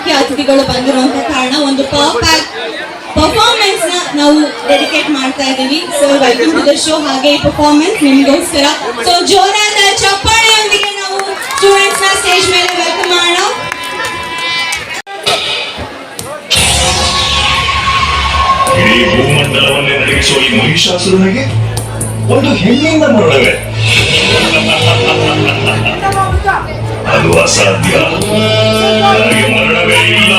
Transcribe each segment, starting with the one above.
ಮುಖ್ಯ ಅತಿಥಿಗಳು ಬಂದಿರುವಂತ ಕಾರಣ ಒಂದು ಪರ್ಫಾರ್ಮೆನ್ಸ್ ನ ನಾವು ಡೆಡಿಕೇಟ್ ಮಾಡ್ತಾ ಇದ್ದೀವಿ. So welcome to the show. ಹಾಗೆ ಈ ಪರ್ಫಾರ್ಮೆನ್ಸ್ ನಿಮಗೋಸ್ಕರ. ಸೊ ಜೋರಾದ ಚಪ್ಪಾಳೆಯೊಂದಿಗೆ ನಾವು ಸ್ಟೂಡೆಂಟ್ಸ್ ನ ಸ್ಟೇಜ್ ಮೇಲೆ ವೆಲ್ಕಮ್ ಮಾಡೋಣ. ಇಡೀ ಭೂಮಂಡಲವನ್ನೇ ನಡಗಿಸುವ ಈ ಮಹಿಷಾಸುರನಿಗೆ ಒಂದು ಹೆಣ್ಣಿಂದ ಮರಣವೇ? ಅದು ಅಸಾಧ್ಯ. ನನಗೆ ಮರಣವೇ ಇಲ್ಲ.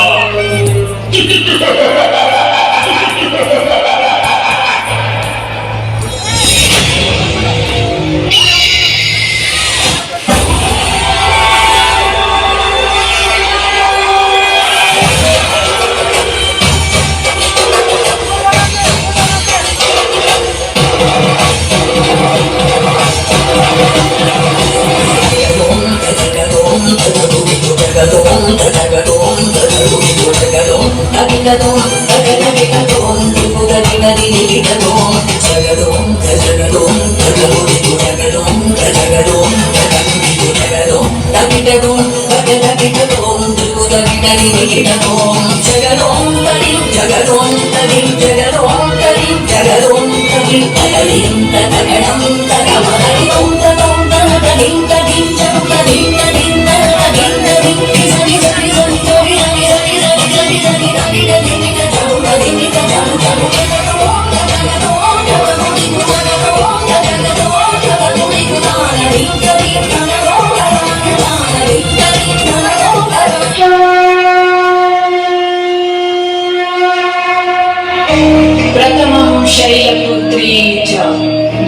प्रथमं शैलपुत्री च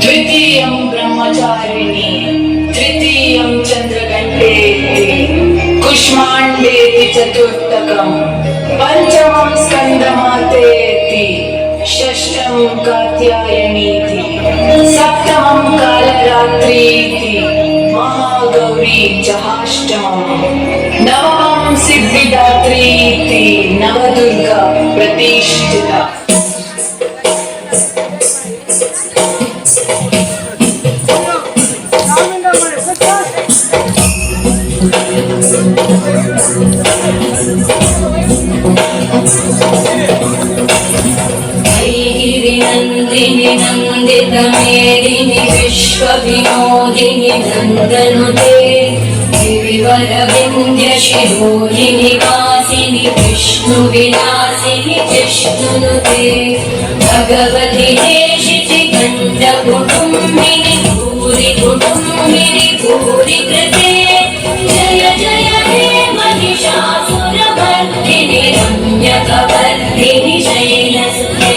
द्वितीयं ब्रह्मचारिणी तृतीयं चन्द्रघण्टेति कुष्माण्डेति चतुर्थकं पंचमं स्कन्दमातेति षष्ठं कात्यायनीति सप्तमं कालरात्रीति महागौरी च नवमं सिद्धिदात्रीति नवदुर्गा प्रतिष्ठिता. नंदिनी नंदित मेदिनी विश्वविनोदिनी नंदनुते गिरिवर विंध्य शिरोहिणी वासिनी विष्णु विलासिनी जिष्णुनुते भगवती देशिचि कंठ कुटुंबिनी भूरि कुटुंबिनी भूरि कृते जय जय हे महिषासुरमर्दिनी रम्यकवर्धिनी शैलसुते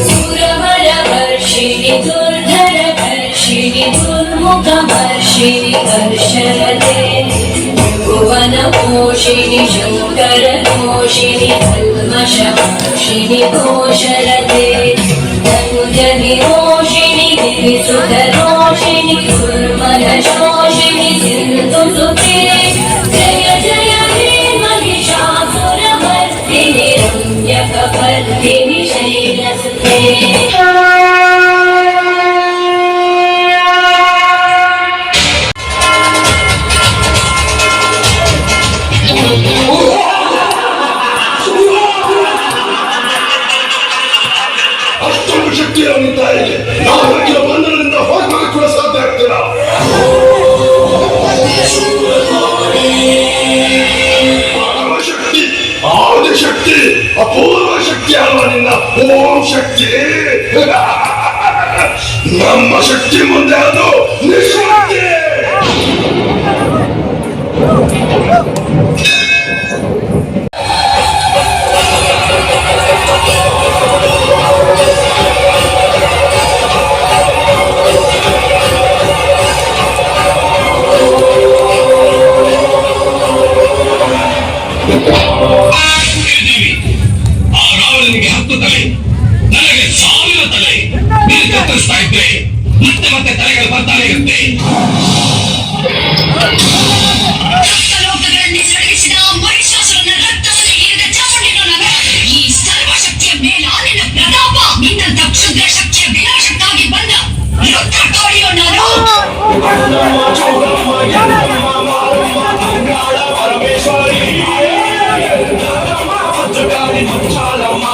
सुरवरवर्षिणि दुर्धरवर्षिणि दुर्मुखवर्षिणि कर्षरते भुवनपोषिणि शङ्करतोषिणि कल्मषमोषिणि घोषरते धनुजनिरोषिणि गिरिसुधरोषिणि दुर्मलशोषिणि सिन्धुसुते जय जय हे महिषासुरमर्दिनि रम्यकवर्धिनि शैलसुते. ಅಷ್ಟೊಂದು ಶಕ್ತಿಯನ್ನು ತಾಯಿಗೆ ನಾವು ಹಾಕಿದ ಬಂಧನದಿಂದ ಹೋಗುವಾಗ ಕೂಡ ಸಾಧ್ಯ ಆಗ್ತಿಲ್ಲ. ಶಕ್ತಿ, ಆದಿಶಕ್ತಿ, ಅಪೂರ್ವ ಶಕ್ತಿ ಅಲ್ವ ನಿನ್ನ ಓಂ ಶಕ್ತಿ. ನಮ್ಮ ಶಕ್ತಿ ಮುಂದೆ ಅದು ನಿಶಕ್ತಿ. ರಾವಣನಿಗೆ 10 ತಲೆ, ನನಗೆ 1000 ತಲೆ. ನೀನು ಕತ್ತರಿಸ್ತಾ ಇದ್ರೆ ಮತ್ತೆ ಮತ್ತೆ ತಲೆಗಳು ಬರ್ತಾನೆ ಇರುತ್ತೆ. ಲೋಕಗಳಲ್ಲಿ ಸೃಷ್ಟಿಸಿದ ಮಹಿಷಾಸುರನ ರಕ್ತವನ್ನು ಹೀರಿದ ಚಾಮುಂಡಿನ ನಗರ ಈ ಸರ್ವಶಕ್ತಿಯ ಮೇಲಾಲಿನ ಪ್ರತಾಪ ನಿನ್ನಂತ ಕ್ಷುದ್ರ ಶಕ್ತಿಯ ವಿನಾಶಕ್ಕಾಗಿ ಬಂದ ರುದ್ರ ತೋಳಿಯೋ ನಾನು. ಮಂಗಳ ಪರಮೇಶ್ವರಿ ಮಂಜುಗಾಡಿ ಮಂಚಾಲಮ್ಮ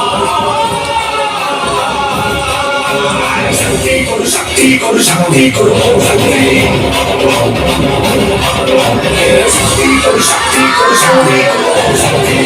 ಶಕ್ತಿ ಕೊಡು ಶಕ್ತಿ ಕೊಡು ಶಕ್ತಿ ಕೊಡು ಶಕ್ತಿ ಶಕ್ತಿ ಕೊಡು ಶಕ್ತಿ ಕೊಡು ಶಕ್ತಿ ಕೊಡು ಶಕ್ತಿ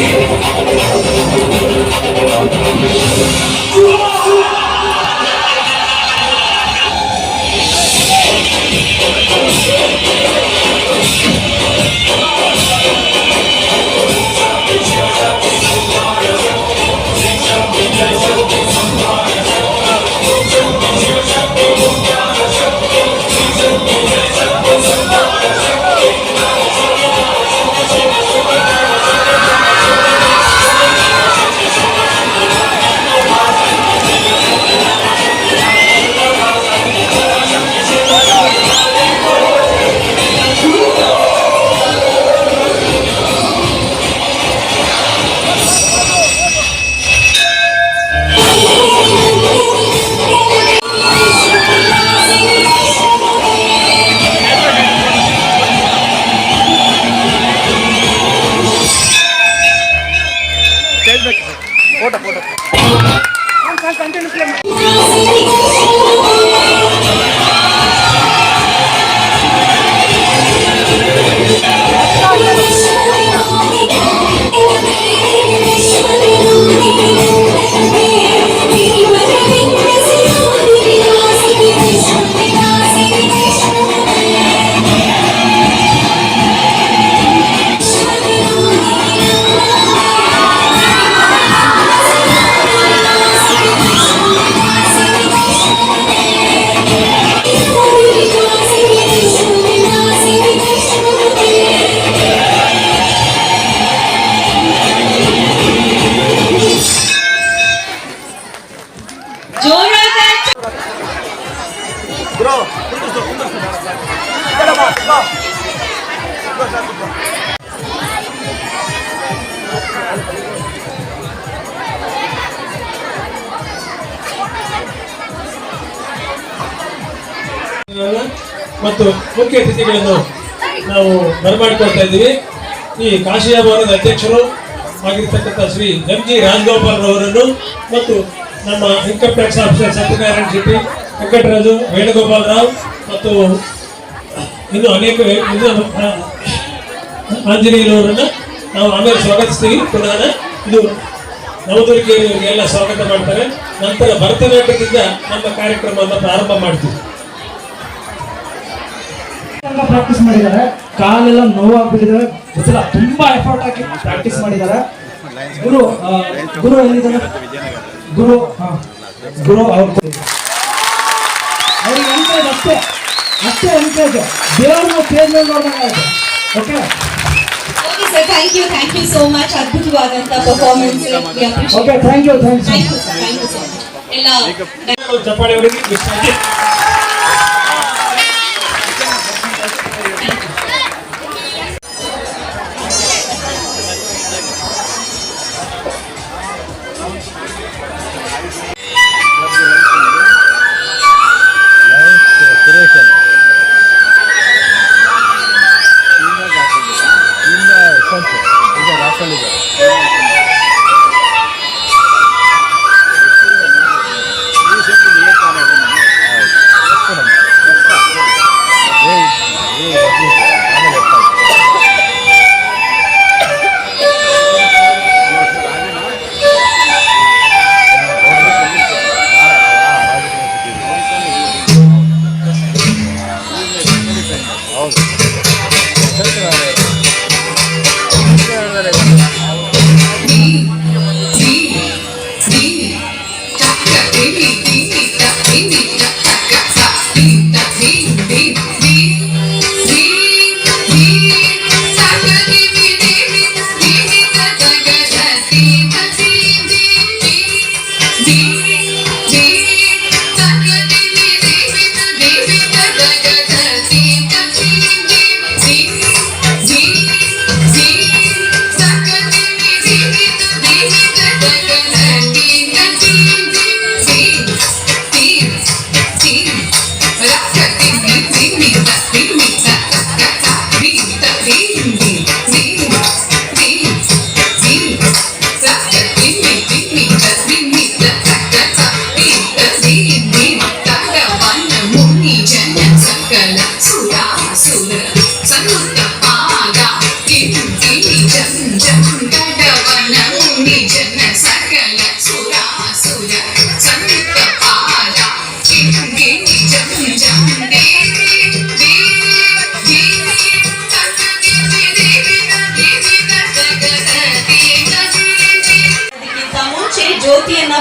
ಮತ್ತು ಮುಖ್ಯ ಅತಿಥಿಗಳನ್ನು ನಾವು ಬರಮಾಡಿಕೊಳ್ತಾ ಇದ್ದೀವಿ. ಈ ಕಾಶಿಯ ಭವನದ ಅಧ್ಯಕ್ಷರು ಆಗಿರ್ತಕ್ಕಂಥ ಶ್ರೀ ಎಂ.ಜಿ. ರಾಜಗೋಪಾಲ್ ರವರನ್ನು ಮತ್ತು ನಮ್ಮ income tax officer Satyanarayana Shetty, Venkataraju, Venugopal Rao ಮತ್ತು ಇನ್ನು ಅನೇಕ ಆಂಜನೇಯರವರನ್ನು ನಾವು ಆಮೇಲೆ ಸ್ವಾಗತಿಸ್ತೀವಿ. ಪುನಃ ಇದು ನವದುರ್ಗಿಯವರಿಗೆಲ್ಲ ಸ್ವಾಗತ ಮಾಡ್ತಾರೆ. ನಂತರ ಭರತನಾಟ್ಯದಿಂದ ನಮ್ಮ ಕಾರ್ಯಕ್ರಮವನ್ನು ಪ್ರಾರಂಭ ಮಾಡ್ತೀವಿ. ಪ್ರಾಕ್ಟೀಸ್ ಮಾಡಿದ್ದಾರೆ, ಕಾಲೆಲ್ಲ ನೋವಾಗ್ಬಿಟ್ಟಿದ್ದಾರೆ, ಗೊತ್ತಿಲ್ಲ, ತುಂಬಾ ಎಫರ್ಟ್ ಹಾಕಿ ಪ್ರಾಕ್ಟೀಸ್ ಮಾಡಿದ್ದಾರೆ. ಗುರು ಗುರು ಎಲ್ಲಿದ್ದಾರೆ? ಗುರು ಗುರು ಅವ್ರಿಗೆ ಎಂಕರೇಜ್ ಅಷ್ಟೇ ಅಷ್ಟೇ ಎಂಕರೇಜ್, ದೇವ್ರನ್ನ ಸ್ಟೇಜ್ ಮೇಲೆ ನೋಡ್ದಂಗಾಯ್ತು. Okay okay sir, thank you so much. ಅದ್ಭುತವಾದಂತ performance. Okay, thank you sir, thank you so much. ಎಲ್ಲ ಚಪ್ಪಾಳೆ ಅವರಿಗೆ Thank you.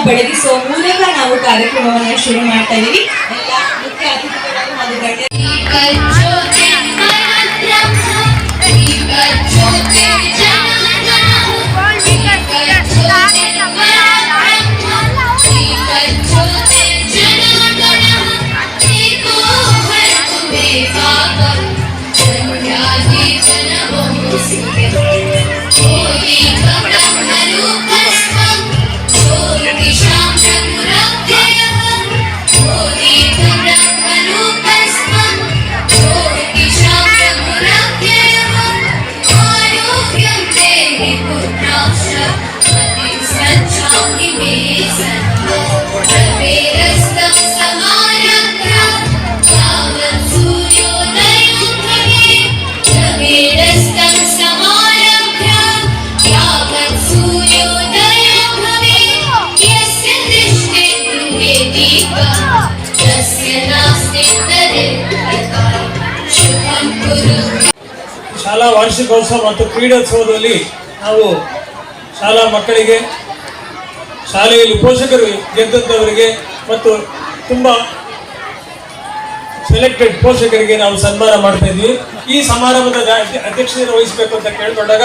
ಬೆಳಗಿಸುವ ಮೂಲಕ ನಾವು ಕಾರ್ಯಕ್ರಮವನ್ನು ಶುರು ಮಾಡ್ತಾ ಇದೀವಿ. ಎಲ್ಲ ಮುಖ್ಯ ಅತಿಥಿಗಳು ಹಾಗೂ ಗಣ್ಯರು ಶಾಲಾ ವಾರ್ಷಿಕೋತ್ಸವ ಮತ್ತು ಕ್ರೀಡೋತ್ಸವದಲ್ಲಿ ನಾವು ಶಾಲಾ ಮಕ್ಕಳಿಗೆ, ಶಾಲೆಯಲ್ಲಿ ಪೋಷಕರು ಗೆದ್ದಂಥವರಿಗೆ ಮತ್ತು ತುಂಬ ಸೆಲೆಕ್ಟೆಡ್ ಪೋಷಕರಿಗೆ ನಾವು ಸನ್ಮಾನ ಮಾಡ್ತಾ ಇದ್ವಿ. ಈ ಸಮಾರಂಭದ ಅಧ್ಯಕ್ಷತೆಯನ್ನು ವಹಿಸಬೇಕು ಅಂತ ಕೇಳ್ಕೊಂಡಾಗ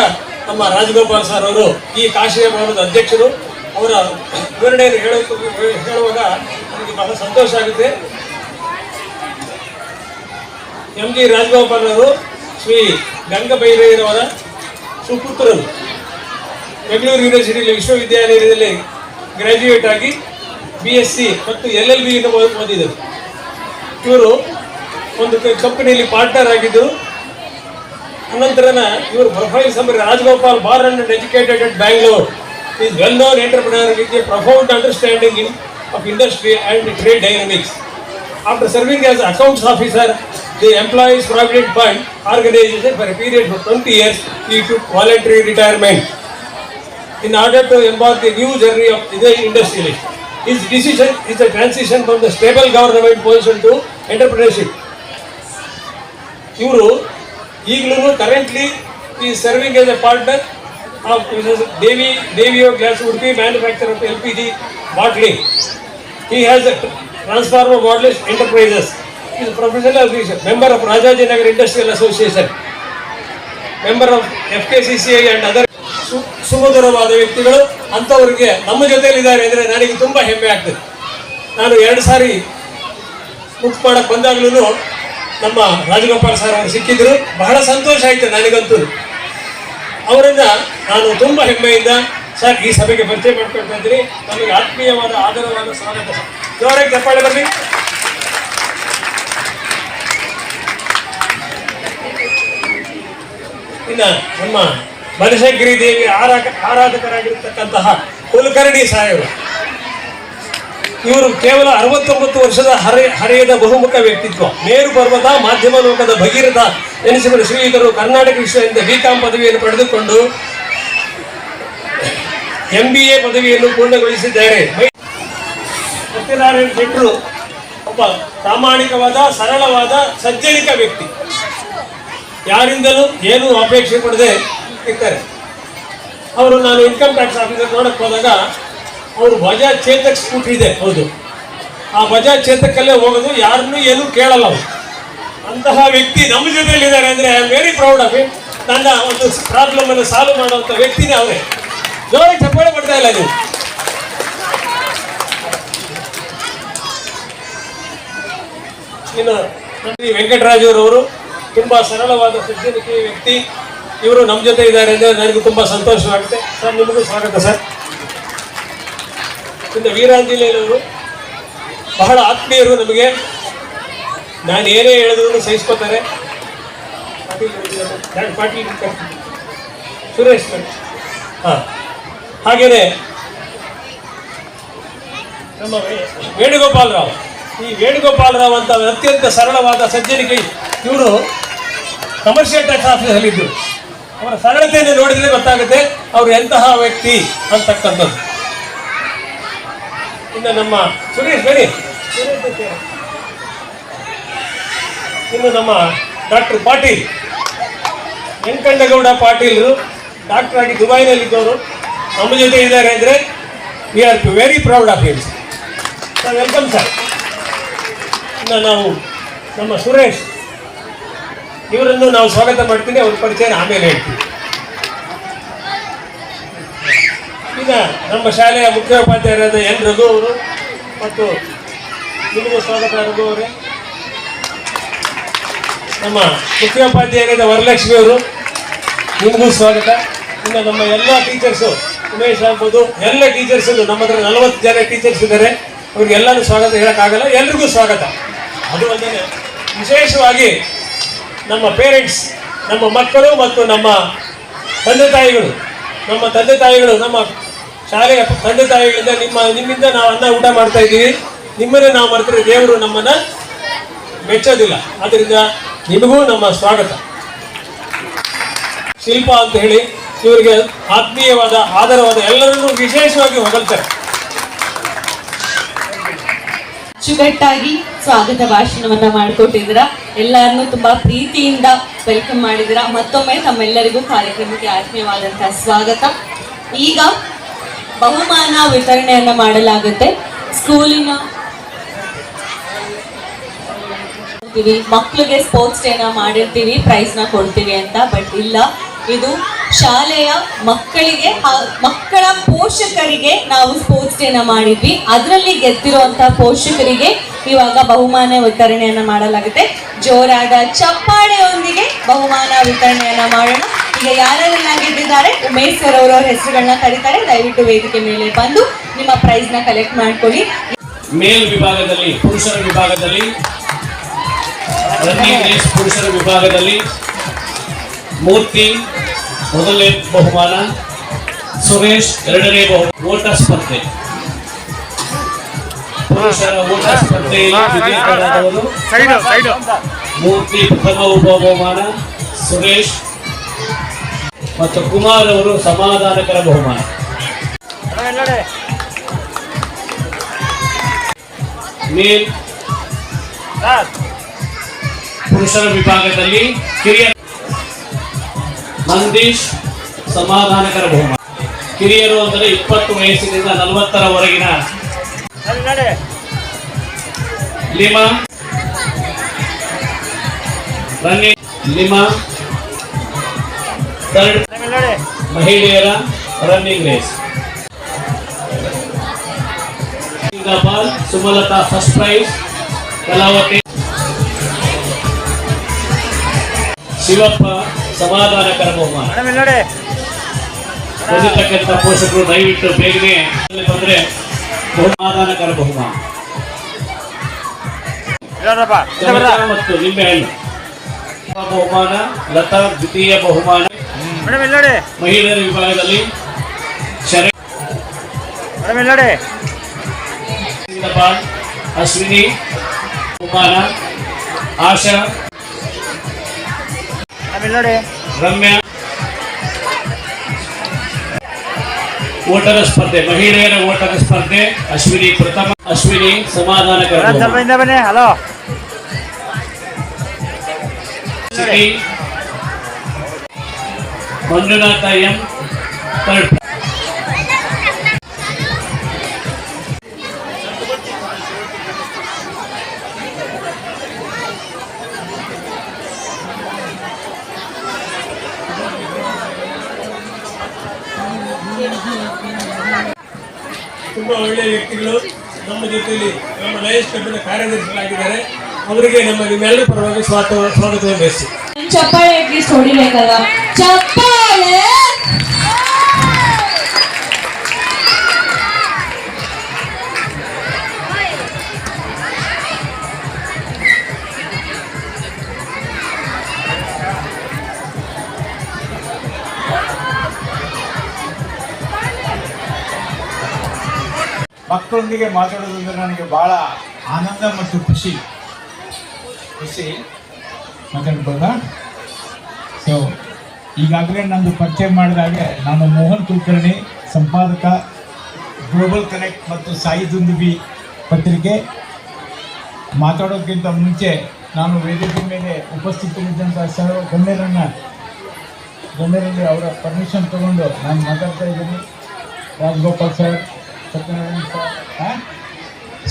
ನಮ್ಮ ರಾಜಗೋಪಾಲ್ ಸರ್ ಅವರು ಈ ಕಾಶಿಯ ಭವನದ ಅಧ್ಯಕ್ಷರು, ಅವರ ವಿವರಣೆಯನ್ನು ಹೇಳುವಾಗ ನಮಗೆ ಬಹಳ ಸಂತೋಷ ಆಗುತ್ತೆ. ಎಂ ಜಿ ರಾಜಗೋಪಾಲ್ ಅವರು ಶ್ರೀ ಗಂಗಭೈರಯ್ಯನವರ ಸುಪುತ್ರರು. ಬೆಂಗಳೂರು ಯೂನಿವರ್ಸಿಟಿಯಲ್ಲಿ ವಿಶ್ವವಿದ್ಯಾನಿಲಯದಲ್ಲಿ ಗ್ರಾಜ್ಯುಯೇಟ್ ಆಗಿ BSc ಮತ್ತು LLB ಓದಿದರು. ಇವರು ಒಂದು ಕಂಪನಿಯಲ್ಲಿ ಪಾರ್ಟ್ನರ್ ಆಗಿದ್ದರು. ಅನಂತರನ ಇವರು profile summary Rajagopal Born and educated at Bangalore is well-known entrepreneur with a profound understanding of industry and trade dynamics. After serving as accounts officer, the Employees Provident Fund organization for a period of 20 years, he took voluntary retirement in order to embark a new journey of the industrialist. His decision is a transition from the stable government position to entrepreneurship. Iವರು ಈಗಲೂ currently he is serving as a partner of Devio Glass Udupi manufacturer of LPG bottling. He has a transformer modelers enterprises. He is a professional officer, member of Rajajinagar Industrial Association, member of FKCCI and other. ಸುಮಧುರವಾದ ವ್ಯಕ್ತಿಗಳು ಅಂಥವರಿಗೆ ನಮ್ಮ ಜೊತೆಯಲ್ಲಿದ್ದಾರೆ ಅಂದರೆ ನನಗೆ ತುಂಬ ಹೆಮ್ಮೆ ಆಗ್ತದೆ. ನಾನು 2 ಸಾರಿ book ಮಾಡಕ್ಕೆ ಬಂದಾಗಲೂ ನಮ್ಮ ರಾಜಗೋಪಾಲ್ ಸರ್ ಅವರು ಸಿಕ್ಕಿದ್ರು. ಬಹಳ ಸಂತೋಷ ಆಯಿತು ನನಗಂತೂ. ಅವರನ್ನ ನಾನು ತುಂಬ ಹೆಮ್ಮೆಯಿಂದ ಸರ್ ಈ ಸಭೆಗೆ ಪರಿಚಯ ಮಾಡ್ಕೊಳ್ತಾ ಇದ್ದೀನಿ. ನಮಗೆ ಆತ್ಮೀಯವಾದ ಆದರವಾದ ಸ್ವಾಗತ. ಜೋರಾಗಿ ಚಪ್ಪಾಳೆ ಬರಲಿ. ಇನ್ನು ನಮ್ಮ ಬನಶಂಕರಿ ದೇವಿ ಆರಾಧಕರಾಗಿರ್ತಕ್ಕಂತಹ ಕುಲಕರ್ಣಿ ಸಾಹೇಬರು, ಇವರು ಕೇವಲ 69 ವರ್ಷದ ಹರೆಯದ ಬಹುಮುಖ ವ್ಯಕ್ತಿತ್ವ. ಮೇರು ಪರ್ವತ, ಮಾಧ್ಯಮ ಲೋಕದ ಭಗೀರಥ ಎನಿಸಿದ ಶ್ರೀಯುತರು ಕರ್ನಾಟಕ ವಿಶ್ವವಿದ್ಯಾಲಯದಿಂದ BCom ಪದವಿಯನ್ನು ಪಡೆದುಕೊಂಡು MBA ಪದವಿಯನ್ನು ಪೂರ್ಣಗೊಳಿಸಿದ್ದಾರೆ. ಸತ್ಯನಾರಾಯಣ ಶೆಟ್ಟರು ಒಬ್ಬ ಪ್ರಾಮಾಣಿಕವಾದ, ಸರಳವಾದ, ಸಜ್ಜನಿಕ ವ್ಯಕ್ತಿ. ಯಾರಿಂದಲೂ ಏನೂ ಅಪೇಕ್ಷೆ ಪಡದೆ ಇರ್ತಾರೆ. ಅವರು ನಾನು ಇನ್ಕಮ್ ಟ್ಯಾಕ್ಸ್ ಆಫೀಸರ್ ನೋಡಕ್ಕೆ ಹೋದಾಗ ಅವರು ಬಜಾಜ್ ಚೇತಕ್ ಸ್ಕೂಟ್ರ್ ಇದೆ, ಹೌದು, ಆ ಬಜಾಜ್ ಚೇತಕ್ಕಲ್ಲೇ ಹೋಗೋದು, ಯಾರನ್ನೂ ಏನೂ ಕೇಳಲ್ಲ ಅವರು. ಅಂತಹ ವ್ಯಕ್ತಿ ನಮ್ಮ ಜೊತೆಯಲ್ಲಿದ್ದಾರೆ ಅಂದರೆ I am very proud of it. ನನ್ನ ಒಂದು ಪ್ರಾಬ್ಲಮ್ ಅನ್ನು ಸಾಲ್ವ್ ಮಾಡುವಂಥ ವ್ಯಕ್ತಿನೇ ಅವರೇ. ಜೋರಾಗಿ ಚಪ್ಪಾಳೆ ಮಾಡ್ತಾ ಇಲ್ಲ ನೀವು. ಇನ್ನು ವೆಂಕಟರಾಜರವರು ತುಂಬ ಸರಳವಾದ ಸಜ್ಜನಿಕೆ ವ್ಯಕ್ತಿ. ಇವರು ನಮ್ಮ ಜೊತೆ ಇದ್ದಾರೆ ಅಂದರೆ ನನಗೂ ತುಂಬ ಸಂತೋಷವಾಗುತ್ತೆ. ಸರ್ ನಿಮಗೂ ಸ್ವಾಗತ ಸರ್. ಇನ್ನು ವೀರಾಂಜನೇಯವರು ಬಹಳ ಆತ್ಮೀಯರು ನಮಗೆ. ನಾನು ಏನೇ ಹೇಳಿದ್ರು ಸಹಿಸ್ಕೋತಾರೆ. ಪಾಟೀಲ್ ಸುರೇಶ್ ಹಾಂ, ಹಾಗೆಯೇ ನಮ್ಮ ವೇಣುಗೋಪಾಲ್ ರಾವ್. ಈ ವೇಣುಗೋಪಾಲ್ ರಾವ್ ಅಂತ ಅತ್ಯಂತ ಸರಳವಾದ ಸಜ್ಜನಿಕೆ. ಇವರು ಕಮರ್ಷಿಯಲ್ ಟ್ಯಾಕ್ಸ್ ಆಫೀಸಲ್ಲಿದ್ದರು. ಅವರ ಸರಳತೆಯನ್ನು ನೋಡಿದರೆ ಗೊತ್ತಾಗುತ್ತೆ ಅವರು ಎಂತಹ ವ್ಯಕ್ತಿ ಅಂತಕ್ಕಂಥದ್ದು. ಇನ್ನು ನಮ್ಮ ಸುರೇಶ್ ಬೇಡಿ, ಇನ್ನು ನಮ್ಮ ಡಾಕ್ಟರ್ ಪಾಟೀಲ್, ವೆಂಕಣ್ಣಗೌಡ ಪಾಟೀಲ್ ಡಾಕ್ಟರ್ ಆಗಿ ದುಬೈನಲ್ಲಿದ್ದವರು ನಮ್ಮ ಜೊತೆ ಇದ್ದಾರೆ ಅಂದರೆ we are very proud of him. Welcome sir. ಇನ್ನು ನಾವು ನಮ್ಮ ಸುರೇಶ್ ಇವರನ್ನು ನಾವು ಸ್ವಾಗತ ಮಾಡ್ತೀನಿ. ಅವ್ರ ಪರಿಚಯ ಆಮೇಲೆ ಹೇಳ್ತೀವಿ. ಈಗ ನಮ್ಮ ಶಾಲೆಯ ಮುಖ್ಯೋಪಾಧ್ಯಾಯರಾದ ಎನ್ ರಘು ಅವರು ಮತ್ತು ನಿಮಗೂ ಸ್ವಾಗತ ರಘು ಅವರೇ. ನಮ್ಮ ಮುಖ್ಯೋಪಾಧ್ಯಾಯರಾದ ವರಲಕ್ಷ್ಮಿ ಅವರು ನಿಮಗೂ ಸ್ವಾಗತ. ಇನ್ನು ನಮ್ಮ ಎಲ್ಲ ಟೀಚರ್ಸು ಉಮೇಶ್ ಆಗ್ಬೋದು, ಎಲ್ಲ ಟೀಚರ್ಸು ನಮ್ಮ ಹತ್ರ 40 ಜನ ಟೀಚರ್ಸ್ ಇದ್ದಾರೆ. ಅವ್ರಿಗೆಲ್ಲರೂ ಸ್ವಾಗತ ಹೇಳೋಕ್ಕಾಗಲ್ಲ, ಎಲ್ರಿಗೂ ಸ್ವಾಗತ. ಅದು ಅಲ್ಲದೆ ವಿಶೇಷವಾಗಿ ನಮ್ಮ ಪೇರೆಂಟ್ಸ್, ನಮ್ಮ ಮಕ್ಕಳು ಮತ್ತು ನಮ್ಮ ತಂದೆ ತಾಯಿಗಳು, ನಮ್ಮ ಶಾಲೆಯ ತಂದೆ ತಾಯಿಗಳಿಂದ ನಿಮ್ಮಿಂದ ನಾವು ಅನ್ನ ಊಟ ಮಾಡ್ತಾ ಇದ್ದೀವಿ. ನಿಮ್ಮನ್ನೇ ನಾವು ಮರೆತರೆ ದೇವರು ನಮ್ಮನ್ನು ಮೆಚ್ಚೋದಿಲ್ಲ. ಆದ್ದರಿಂದ ನಿಮಗೂ ನಮ್ಮ ಸ್ವಾಗತ. ಶಿಲ್ಪ ಅಂತ ಹೇಳಿ ಇವರಿಗೆ ಆತ್ಮೀಯವಾದ ಆಧಾರವಾದ ಎಲ್ಲರನ್ನೂ ವಿಶೇಷವಾಗಿ ಹೊಗಳ್ತಾರೆ. ಅಚ್ಚುಕಟ್ಟಾಗಿ ಸ್ವಾಗತ ಭಾಷಣವನ್ನ ಮಾಡಿಕೊಟ್ಟಿದ್ದೀರಾ. ಎಲ್ಲರನ್ನೂ ತುಂಬಾ ಪ್ರೀತಿಯಿಂದ ವೆಲ್ಕಮ್ ಮಾಡಿದ್ದೀರಾ. ಮತ್ತೊಮ್ಮೆ ತಮ್ಮೆಲ್ಲರಿಗೂ ಕಾರ್ಯಕ್ರಮಕ್ಕೆ ಆತ್ಮೀಯವಾದಂತಹ ಸ್ವಾಗತ. ಈಗ ಬಹುಮಾನ ವಿತರಣೆಯನ್ನ ಮಾಡಲಾಗುತ್ತೆ. ಸ್ಕೂಲಿನ ಮಕ್ಕಳಿಗೆ ಸ್ಪೋರ್ಟ್ಸ್ ಡೇನ ಮಾಡಿರ್ತೀವಿ, ಪ್ರೈಸ್ನ ಕೊಡ್ತೀವಿ ಅಂತ. ಬಟ್ ಇಲ್ಲ, ಇದು ಶಾಲೆಯ ಮಕ್ಕಳ ಪೋಷಕರಿಗೆ ನಾವು ಸ್ಪೋರ್ಟ್ಸ್ ಡೇನ ಮಾಡಿದ್ವಿ. ಅದರಲ್ಲಿ ಗೆದ್ದಿರುವಂತಹ ಪೋಷಕರಿಗೆ ಇವಾಗ ಬಹುಮಾನ ವಿತರಣೆಯನ್ನ ಮಾಡಲಾಗುತ್ತೆ. ಜೋರಾದ ಚಪ್ಪಾಳೆಯೊಂದಿಗೆ ಬಹುಮಾನ ವಿತರಣೆಯನ್ನ ಮಾಡೋಣ. ಈಗ ಯಾರೆಲ್ಲ ಗೆದ್ದಿದ್ದಾರೆ ಉಮೇಶ್ ಸರ್ ಅವರವ್ರ ಹೆಸರುಗಳನ್ನ ಕರೀತಾರೆ. ದಯವಿಟ್ಟು ವೇದಿಕೆ ಮೇಲೆ ಬಂದು ನಿಮ್ಮ ಪ್ರೈಸ್ ನ ಕಲೆಕ್ಟ್ ಮಾಡ್ಕೊಳ್ಳಿ. ಮೇಲ್ ವಿಭಾಗದಲ್ಲಿ ಪುರುಷರ ವಿಭಾಗದಲ್ಲಿ ರನ್ನಿಂಗ್ ರೇಸ್ ಪುರುಷರ ವಿಭಾಗದಲ್ಲಿ ಮೂರ್ತಿ ಮೊದಲನೇ ಬಹುಮಾನ, ಸುರೇಶ್ ಎರಡನೇ ಓಟ ಸ್ಪರ್ಧೆ. ಪುರುಷರ ಓಟ ಸ್ಪರ್ಧೆಯಲ್ಲಿ ವಿಜೇತರಾದವರು ಮೂರ್ತಿ ಪ್ರಥಮ ಬಹುಮಾನ, ಸುರೇಶ್ ಮತ್ತು ಕುಮಾರ್ ಅವರು ಸಮಾಧಾನಕರ ಬಹುಮಾನ. ಮೇಲ್ ಪುರುಷರ ವಿಭಾಗದಲ್ಲಿ ಕಿರಿಯ ಮಂದೀಶ್ ಸಮಾಧಾನಕರ ಬಹುಮಾನ. ಕಿರಿಯರು ಅಂದರೆ 20 ವಯಸ್ಸಿನಿಂದ 40ರವರೆಗಿನ ಲಿಮಾ ರನ್ನಿಂಗ್ ಲಿಮಾ ಥರ್ಡ್ ಮಹಿಳೆಯರ running race. Sumalatha first prize, Kalavathi Shivappa ಸಮಾಧಾನಕರ ಬಹುಮಾನ. ಓದಿರ್ತಕ್ಕಂಥ ಪೋಷಕರು ದಯವಿಟ್ಟು ಬೇಗನೆ ಬಂದ್ರೆ ಸಮಾಧಾನಕರ ಬಹುಮಾನ. ಮತ್ತು ನಿಂಬೆಹಣ್ಣು ಬಹುಮಾನ, ಲತಾ ದ್ವಿತೀಯ ಬಹುಮಾನ. ಮಹಿಳೆಯರ ವಿಭಾಗದಲ್ಲಿ ಅಶ್ವಿನಿ ಬಹುಮಾನ, ಆಶಾ, ರಮ್ಯಾ. ಓಟದ ಸ್ಪರ್ಧೆ, ಮಹಿಳೆಯರ ಓಟದ ಸ್ಪರ್ಧೆ ಅಶ್ವಿನಿ ಪ್ರಥಮ, ಅಶ್ವಿನಿ ಸಮಾಧಾನಕರ. Manjunatha M third. ತುಂಬಾ ಒಳ್ಳೆಯ ವ್ಯಕ್ತಿಗಳು ನಮ್ಮ ಜೊತೆಯಲ್ಲಿ ನಮ್ಮ ಲಯನ್ಸ್ ಕ್ಲಬ್ನ ಕಾರ್ಯದರ್ಶಿಗಳಾಗಿದ್ದಾರೆ. ಅವರಿಗೆ ನಿಮ್ಮೆಲ್ಲರ ಪರವಾಗಿ ಸ್ವಾಗತವನ್ನು ಬಯಸಿ. ಚಪ್ಪಾಳೆ ಅಟ್ಲೀಸ್ಟ್ ಹೊಡಿಬೇಕಲ್ಲ, ಚಪ್ಪಾಳೆ. ಮಕ್ಕಳೊಂದಿಗೆ ಮಾತಾಡೋದಂದ್ರೆ ನನಗೆ ಭಾಳ ಆನಂದ ಮತ್ತು ಖುಷಿ ಮಾತಾಡ್ಬೋದಾ? ಸೊ ಈಗಾಗಲೇ ನಂದು ಪರಿಚಯ ಮಾಡಿದಾಗೆ ನಾನು ಮೋಹನ್ ಕುಲಕರ್ಣಿ, ಸಂಪಾದಕ, ಗ್ಲೋಬಲ್ ಕನೆಕ್ಟ್ ಮತ್ತು ಸಾಯಿ ದುಂದುಬಿ ಪತ್ರಿಕೆ. ಮಾತಾಡೋಕ್ಕಿಂತ ಮುಂಚೆ ನಾನು ವೇದಿಕೆ ಮೇಲೆ ಉಪಸ್ಥಿತರಿದ್ದಂಥ ಸರ್ವ ಗಣ್ಯರಲ್ಲಿ ಅವರ ಪರ್ಮಿಷನ್ ತಗೊಂಡು ನಾನು ಮಾತಾಡ್ತಾ ಇದ್ದೀನಿ. ರಾಜಗೋಪಾಲ್ ಸರ್,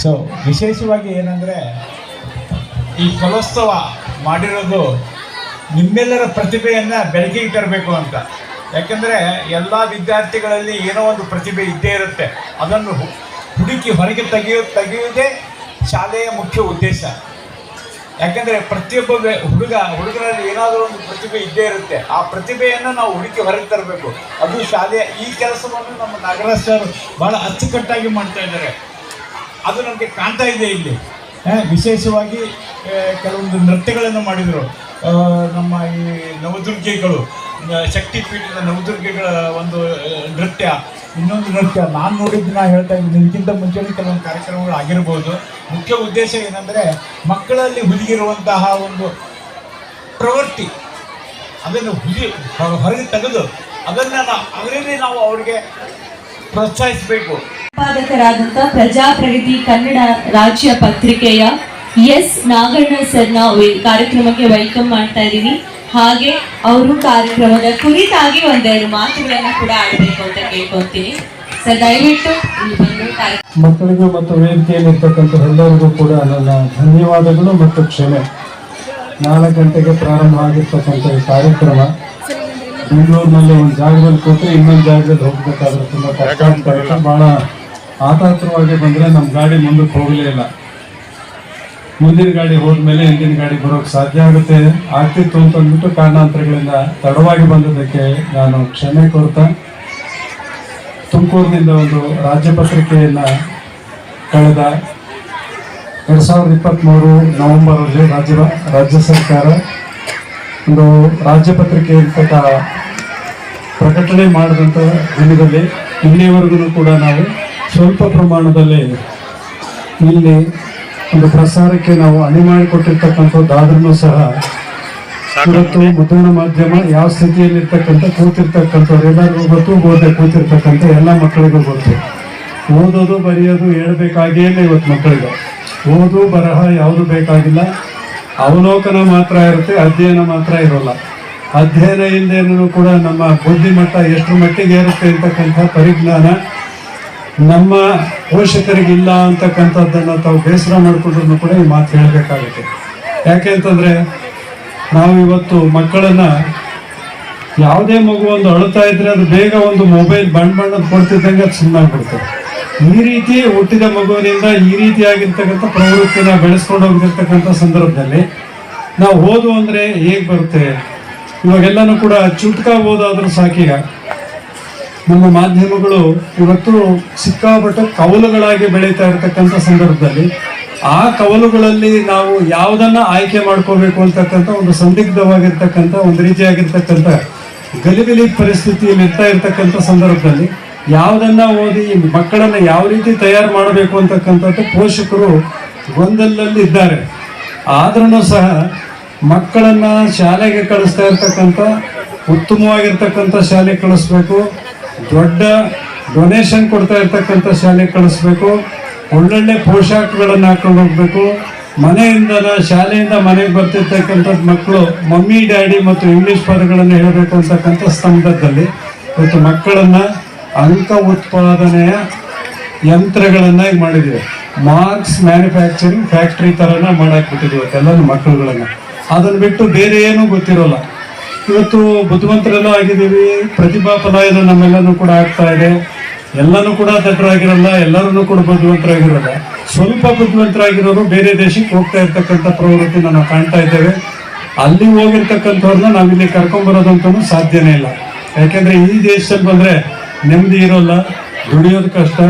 ಸೊ ವಿಶೇಷವಾಗಿ ಏನಂದರೆ ಈ ಕಲೋತ್ಸವ ಮಾಡಿರೋದು ನಿಮ್ಮೆಲ್ಲರ ಪ್ರತಿಭೆಯನ್ನು ಬೆಳಕಿಗೆ ತರಬೇಕು ಅಂತ. ಯಾಕೆಂದರೆ ಎಲ್ಲ ವಿದ್ಯಾರ್ಥಿಗಳಲ್ಲಿ ಏನೋ ಒಂದು ಪ್ರತಿಭೆ ಇದ್ದೇ ಇರುತ್ತೆ. ಅದನ್ನು ಹುಡುಕಿ ಹೊರಗೆ ತೆಗೆಯುವುದೇ ಶಾಲೆಯ ಮುಖ್ಯ ಉದ್ದೇಶ. ಯಾಕೆಂದರೆ ಪ್ರತಿಯೊಬ್ಬ ಹುಡುಗರಲ್ಲಿ ಏನಾದರೂ ಒಂದು ಪ್ರತಿಭೆ ಇದ್ದೇ ಇರುತ್ತೆ. ಆ ಪ್ರತಿಭೆಯನ್ನು ನಾವು ಹುಡುಕಿ ಹೊರಗೆ ತರಬೇಕು. ಅದು ಶಾಲೆಯ ಈ ಕೆಲಸವನ್ನು ನಮ್ಮ ನಾಗರಾಜ್ ಸರ್ ಭಾಳ ಅಚ್ಚುಕಟ್ಟಾಗಿ ಮಾಡ್ತಾ ಇದ್ದಾರೆ. ಅದು ನಮಗೆ ಕಾಣ್ತಾ ಇದೆ ಇಲ್ಲಿ. ವಿಶೇಷವಾಗಿ ಕೆಲವೊಂದು ನೃತ್ಯಗಳನ್ನು ಮಾಡಿದರು. ನಮ್ಮ ಈ ನವದುರ್ಗಿಗಳು, ಶಕ್ತಿಪೀಠದ ನವದುರ್ಗಿಗಳ ಒಂದು ನೃತ್ಯ, ಇನ್ನೊಂದು ನೃತ್ಯ ನಾನು ನೋಡಿದ್ದು ನಾ ಹೇಳ್ತಾ ಇದ್ದೀನಿ. ಇದಕ್ಕಿಂತ ಮುಂಚೆನೇ ಕೆಲವೊಂದು ಕಾರ್ಯಕ್ರಮಗಳು ಆಗಿರ್ಬೋದು. ಮುಖ್ಯ ಉದ್ದೇಶ ಏನಂದರೆ ಮಕ್ಕಳಲ್ಲಿ ಹುದುಗಿರುವಂತಹ ಒಂದು ಪ್ರವೃತ್ತಿ ಅದನ್ನು ಹೊರಗೆ ತೆಗೆದು ಅದರಲ್ಲಿ ನಾವು ಅವರಿಗೆ ಪ್ರೋತ್ಸಾಹಿಸಬೇಕು. ಸಂಪಾದಕರಾದಂಥ ಪ್ರಜಾಪ್ರಗತಿ ಕನ್ನಡ ರಾಜ್ಯ ಪತ್ರಿಕೆಯ ಎಸ್ ನಾಗಣ್ಣ ಸರ್ನ ಕಾರ್ಯಕ್ರಮಕ್ಕೆ ವೆಲ್ಕಮ್ ಮಾಡ್ತಾ ಇದ್ದೀವಿ. ಹಾಗೆ ಅವರು ಕಾರ್ಯಕ್ರಮದ ಕುರಿತಾಗಿ ಒಂದೆರಡು ಮಾತುಗಳನ್ನು ಕೂಡ ಆಡಬೇಕು ಅಂತ ಕೇಳ್ಕೊತೀನಿ. ಸರ್ ದಯವಿಟ್ಟು ಇಲ್ಲಿ ಬಂದು ಮಕ್ಕಳಿಗೂ ಮತ್ತು ವೇದಿಕೆಯಲ್ಲಿ ಇರ್ತಕ್ಕಂಥ ಎಲ್ಲರಿಗೂ ಕೂಡ ನನ್ನ ಧನ್ಯವಾದಗಳು ಮತ್ತು ಕ್ಷಮೆ. 4 ಗಂಟೆಗೆ ಪ್ರಾರಂಭ ಆಗಿರ್ತಕ್ಕಂಥ ಈ ಕಾರ್ಯಕ್ರಮ ಬೆಂಗಳೂರಿನಲ್ಲಿ ಒಂದು ಜಾಗದಲ್ಲಿ ಕೂತು ಇನ್ನೊಂದು ಜಾಗದಲ್ಲಿ ಹೋಗ್ಬೇಕಾದ್ರೆ ತುಂಬ ಕಷ್ಟ ಆಗ್ತಾ ಇತ್ತು. ಭಾಳ ಆತಾತ್ರವಾಗಿ ಬಂದರೆ ನಮ್ಮ ಗಾಡಿ ಮುಂದಕ್ಕೆ ಹೋಗಲೇ ಇಲ್ಲ. ಮುಂದಿನ ಗಾಡಿ ಹೋದ್ಮೇಲೆ ಹಿಂದಿನ ಗಾಡಿ ಬರೋಕ್ಕೆ ಸಾಧ್ಯ ಆಗ್ತಿತ್ತು ಅಂತ ಅಂದ್ಬಿಟ್ಟು ಕಾರಣಾಂತರಗಳಿಂದ ತಡವಾಗಿ ಬಂದದಕ್ಕೆ ನಾನು ಕ್ಷಮೆ ಕೋರ್ತಾ, ತುಮಕೂರಿನಿಂದ ಒಂದು ರಾಜ್ಯ ಪತ್ರಿಕೆಯನ್ನು ಕಳೆದ 2023 ನವೆಂಬರಲ್ಲಿ ರಾಜ್ಯ ಸರ್ಕಾರ ಒಂದು ರಾಜ್ಯ ಪತ್ರಿಕೆ ಇರ್ತಕ್ಕ ಪ್ರಕಟಣೆ ಮಾಡಿದಂಥ ದಿನದಲ್ಲಿ ಇಲ್ಲಿಯವರೆಗೂ ಕೂಡ ನಾವು ಸ್ವಲ್ಪ ಪ್ರಮಾಣದಲ್ಲಿ ಇಲ್ಲಿ ಒಂದು ಪ್ರಸಾರಕ್ಕೆ ನಾವು ಅಣಿ ಮಾಡಿಕೊಟ್ಟಿರ್ತಕ್ಕಂಥದ್ದಾದ್ರೂ ಸಹ ಇವತ್ತು ಮುದ್ರಣ ಮಾಧ್ಯಮ ಯಾವ ಸ್ಥಿತಿಯಲ್ಲಿ ಕೂತಿರ್ತಕ್ಕಂಥವ್ರು ಎಲ್ಲರಿಗೂ ಗೊತ್ತು, ಓದೇ ಕೂತಿರ್ತಕ್ಕಂಥ ಎಲ್ಲ ಮಕ್ಕಳಿಗೂ ಗೊತ್ತು. ಓದೋದು ಬರೆಯೋದು ಹೇಳ್ಬೇಕಾಗಿಯೇ ಇವತ್ತು ಮಕ್ಕಳಿಗೆ ಓದು ಬರಹ ಯಾವುದು ಬೇಕಾಗಿಲ್ಲ. ಅವಲೋಕನ ಮಾತ್ರ ಇರುತ್ತೆ, ಅಧ್ಯಯನ ಮಾತ್ರ ಇರೋಲ್ಲ. ಅಧ್ಯಯನ ಇಲ್ಲದೇನೂ ಕೂಡ ನಮ್ಮ ಬುದ್ಧಿಮಟ್ಟ ಎಷ್ಟರ ಮಟ್ಟಿಗೆ ಇರುತ್ತೆ ಅಂತಕ್ಕಂಥ ಪರಿಜ್ಞಾನ ನಮ್ಮ ಪೋಷಕರಿಗಿಲ್ಲ ಅಂತಕ್ಕಂಥದ್ದನ್ನು ತಾವು ಬೇಸರ ಮಾಡಿಕೊಂಡ್ರೂ ಕೂಡ ಈ ಮಾತು ಹೇಳಬೇಕಾಗುತ್ತೆ. ಯಾಕೆ ಅಂತಂದರೆ ನಾವು ಇವತ್ತು ಮಕ್ಕಳನ್ನು ಯಾವುದೇ ಮಗು ಒಂದು ಅಳುತ್ತಾ ಇದ್ರೆ ಅದು ಬೇಗ ಒಂದು ಮೊಬೈಲ್ ಬಣ್ಣದ ಕೊಡ್ತಿದ್ದಂಗೆ ಅದು ಸುಮ್ಮನಾಗ್ಬಿಡ್ತದೆ. ಈ ರೀತಿ ಹುಟ್ಟಿದ ಮಗುವಿನಿಂದ ಈ ರೀತಿಯಾಗಿರ್ತಕ್ಕಂಥ ಪ್ರವೃತ್ತಿನ ಬೆಳೆಸ್ಕೊಂಡು ಹೋಗಿರ್ತಕ್ಕಂಥ ಸಂದರ್ಭದಲ್ಲಿ ನಾವು ಓದು ಅಂದರೆ ಹೇಗೆ ಬರುತ್ತೆ? ಇವಾಗೆಲ್ಲನೂ ಕೂಡ ಚುಟ್ಕ ಓದಾದ್ರೂ ಸಾಕೀಗ ನಮ್ಮ ಮಾಧ್ಯಮಗಳು ಇವತ್ತು ಸಿಕ್ಕಾಪಟ್ಟೆ ಕವಲುಗಳಾಗಿ ಬೆಳೀತಾ ಇರತಕ್ಕಂಥ ಸಂದರ್ಭದಲ್ಲಿ ಆ ಕವಲುಗಳಲ್ಲಿ ನಾವು ಯಾವುದನ್ನ ಆಯ್ಕೆ ಮಾಡ್ಕೋಬೇಕು ಅಂತಕ್ಕಂಥ ಒಂದು ಸಂದಿಗ್ಧವಾಗಿರ್ತಕ್ಕಂಥ ಒಂದು ರೀತಿಯಾಗಿರ್ತಕ್ಕಂಥ ಗಲಿಬಿಲಿ ಪರಿಸ್ಥಿತಿಯಲ್ಲಿ ಇರ್ತಕ್ಕಂಥ ಸಂದರ್ಭದಲ್ಲಿ ಯಾವುದನ್ನ ಓದಿ ಮಕ್ಕಳನ್ನು ಯಾವ ರೀತಿ ತಯಾರು ಮಾಡಬೇಕು ಅಂತಕ್ಕಂಥದ್ದು ಪೋಷಕರು ಗೊಂದಲದಲ್ಲಿ ಇದ್ದಾರೆ. ಆದ್ರೂ ಸಹ ಮಕ್ಕಳನ್ನು ಶಾಲೆಗೆ ಕಳಿಸ್ತಾ ಇರ್ತಕ್ಕಂಥ ಉತ್ತಮವಾಗಿರ್ತಕ್ಕಂಥ ಶಾಲೆಗೆ ಕಳಿಸ್ಬೇಕು, ದೊಡ್ಡ ಡೊನೇಷನ್ ಕೊಡ್ತಾ ಇರ್ತಕ್ಕಂಥ ಶಾಲೆಗೆ ಕಳಿಸ್ಬೇಕು, ಒಳ್ಳೊಳ್ಳೆ ಪೋಷಾಕಗಳನ್ನು ಹಾಕೊಂಡು ಹೋಗ್ಬೇಕು. ಶಾಲೆಯಿಂದ ಮನೆಗೆ ಬರ್ತಿರ್ತಕ್ಕಂಥದ್ದು ಮಕ್ಕಳು ಮಮ್ಮಿ ಡ್ಯಾಡಿ ಮತ್ತು ಇಂಗ್ಲೀಷ್ ಪದಗಳನ್ನು ಹೇಳಬೇಕು ಅಂತಕ್ಕಂಥ ಸ್ತಂಭದಲ್ಲಿ ಇವತ್ತು ಮಕ್ಕಳನ್ನು ಅಂಕ ಉತ್ಪಾದನೆಯ ಯಂತ್ರಗಳನ್ನಾಗಿ ಮಾಡಿದ್ದೀವಿ. ಮಾರ್ಕ್ಸ್ ಮ್ಯಾನುಫ್ಯಾಕ್ಚರಿಂಗ್ ಫ್ಯಾಕ್ಟ್ರಿ ಥರನ ಮಾಡಾಕ್ಬಿಟ್ಟಿದ್ದೀವಿ ಇವತ್ತೆಲ್ಲರೂ ಮಕ್ಕಳುಗಳನ್ನು. ಅದನ್ನು ಬಿಟ್ಟು ಬೇರೆ ಏನೂ ಗೊತ್ತಿರೋಲ್ಲ. ಇವತ್ತು ಬುದ್ಧಿವಂತರೆಲ್ಲ ಆಗಿದ್ದೀವಿ, ಪ್ರತಿಭಾ ಪಲಾಯನ ನಮ್ಮೆಲ್ಲನೂ ಕೂಡ ಆಗ್ತಾ ಇದೆ. ಎಲ್ಲನೂ ಕೂಡ ದಡ್ಡರಾಗಿರಲ್ಲ, ಎಲ್ಲರೂ ಕೂಡ ಬುದ್ಧಿವಂತರಾಗಿರಲ್ಲ. ಸ್ವಲ್ಪ ಬುದ್ಧಿವಂತರಾಗಿರೋರು ಬೇರೆ ದೇಶಕ್ಕೆ ಹೋಗ್ತಾ ಇರ್ತಕ್ಕಂಥ ಪ್ರವೃತ್ತಿನ ನಾವು ಕಾಣ್ತಾ ಇದ್ದೇವೆ. ಅಲ್ಲಿ ಹೋಗಿರ್ತಕ್ಕಂಥವ್ರನ್ನ ನಾವಿಲ್ಲಿ ಕರ್ಕೊಂಬರೋದಂತೂ ಸಾಧ್ಯನೇ ಇಲ್ಲ. ಯಾಕೆಂದರೆ ಈ ದೇಶದಲ್ಲಿ ಬಂದರೆ ನೆಮ್ಮದಿ ಇರೋಲ್ಲ, ದುಡಿಯೋದು ಕಷ್ಟ,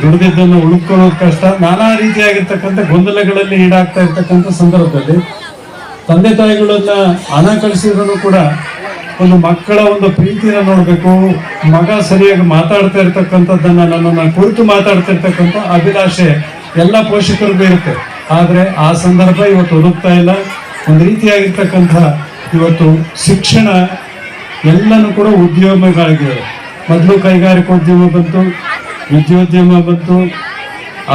ದುಡಿದಿದ್ದನ್ನು ಉಳ್ಕೊಳ್ಳೋದು ಕಷ್ಟ, ನಾನಾ ರೀತಿಯಾಗಿರ್ತಕ್ಕಂಥ ಗೊಂದಲಗಳಲ್ಲಿ ಈಡಾಗ್ತಾ ಇರ್ತಕ್ಕಂಥ ಸಂದರ್ಭದಲ್ಲಿ ತಂದೆ ತಾಯಿಗಳನ್ನ ಹಣ ಕಳಿಸಿದ್ರು ಕೂಡ ಒಂದು ಮಕ್ಕಳ ಒಂದು ಪ್ರೀತಿನ ನೋಡಬೇಕು. ಮಗ ಸರಿಯಾಗಿ ಮಾತಾಡ್ತಾ ಇರ್ತಕ್ಕಂಥದ್ದನ್ನು ನನ್ನನ್ನು ಕುರಿತು ಮಾತಾಡ್ತಿರ್ತಕ್ಕಂಥ ಅಭಿಲಾಷೆ ಎಲ್ಲ ಪೋಷಕರಿಗೂ ಇರುತ್ತೆ. ಆದರೆ ಆ ಸಂದರ್ಭ ಇವತ್ತು ಒದಗ್ತಾ ಇಲ್ಲ. ಒಂದು ರೀತಿಯಾಗಿರ್ತಕ್ಕಂಥ ಇವತ್ತು ಶಿಕ್ಷಣ ಎಲ್ಲನೂ ಕೂಡ ಉದ್ಯಮಗಳಾಗಿವೆ. ಮೊದಲು ಕೈಗಾರಿಕೋದ್ಯಮ ಬಂತು, ವಿದ್ಯೋದ್ಯಮ ಬಂತು,